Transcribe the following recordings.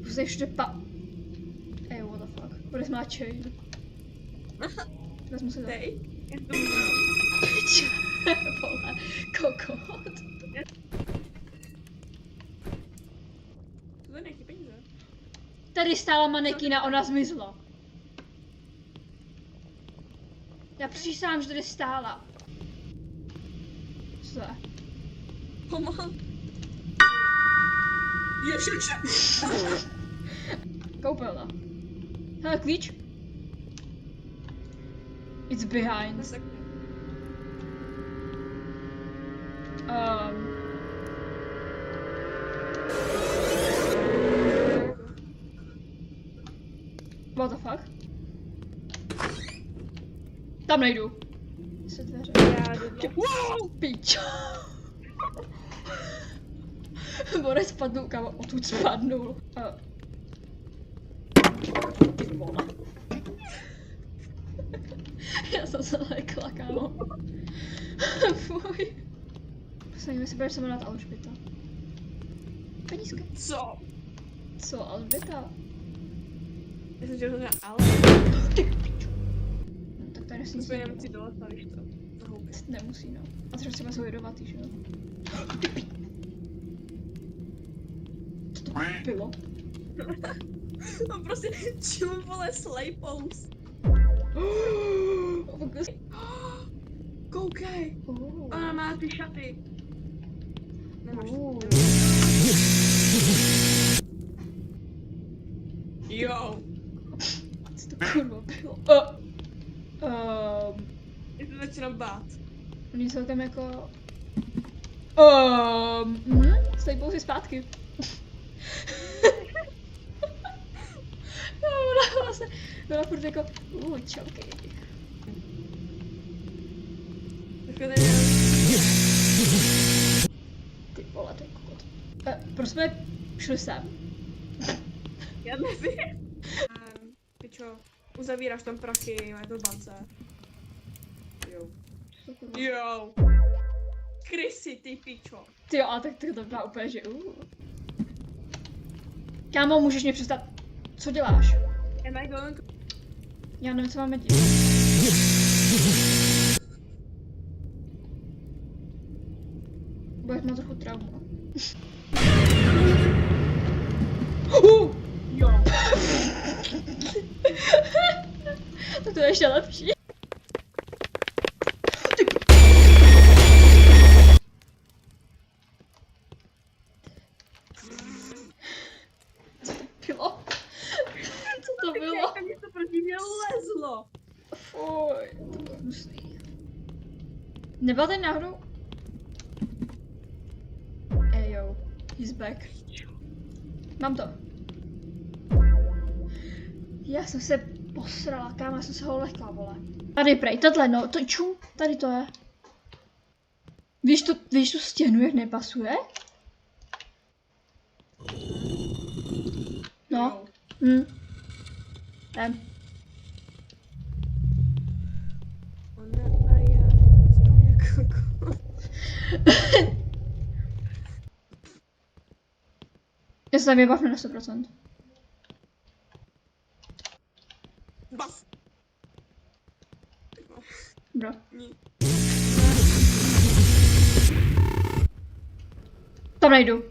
Prostě ještě Ej, what the fuck. What is my chain? Vezmu si to. Dej. Pič. Vole, kokot. To je nějaký peníze. Tady stála manekína, ona zmizla. Já přísahám, že tady stála. Co to je? Pomal. Ježiš. Koupelna. Hele, klíč. It's behind. What the fuck? Tam nejdu. Se dveře. Já jdu. Wow! Pičo. Borec spadnul, kámo, odtud spadnul. Ty vole. Já jsem se lekla, kámo. Fuj. Posledně si budeš se jmenovat Alžběta. Penízka. Co? Co, Alžběta? Já jsem chtěl říct, ale. Ty pičo. No, tak tady si To nic jsme nemusí dolat, když to zahoubí. nemusí, no. A třeba jsou jedovatý, že jo? Ty pičo. Co to bylo? No prostě, čemu vole slejpous? Koukej! Ona má ty šaty. Nemáš. Jo! Co to kurva bylo? Já se začínám bát. Oni jsou tam jako... Stojí si zpátky. No, ona vlastně byla furt jako... čauky. Ty vole, to je kokot. Proč jsme šli sem? Já nevím. Pičo, uzavíráš tam prachy, má to v bance. Jo. Jo. Krysy, ty pičo. Ty jo, ale tak to byla úplně, že Kámo, můžeš mě přestat... Co děláš? Am I going to... Já nevím, co máme dělat. Budeš má trochu traumu. Jo. Tak to je ještě lepší. Bylo? Co to bylo? Jak mi to proti mě lezlo. Fuj, to bylo hnusný. Nebyla tady náhodou? Ej yo, he's back. Mám to. Já jsem se posrala, kámo, já jsem se ho lekla, vole. Tady prej, tato, no, to čum, tady to je. Víš tu stěnu, jak nepasuje? No. Jdem. Ona a já jsme jako... Já se tam vybavnu na 100%. Baf! Bro. Ní. Tam nejdu.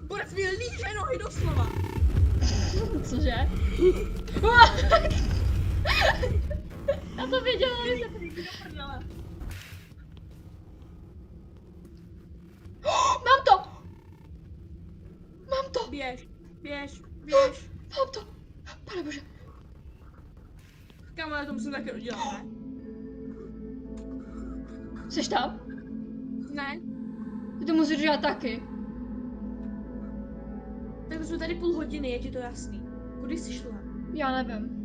Borec mi líže nohy doslova! Cože? Já to viděla, že Mám to! Mám to! Běž. Mám to! Pane bože. Kámo, já to musím taky udělat, ne? Jsi tam? Ne? Ty to musíš dělat taky. Tak to jsme tady půl hodiny, je ti to jasný. Kudy jsi šla? Já nevím.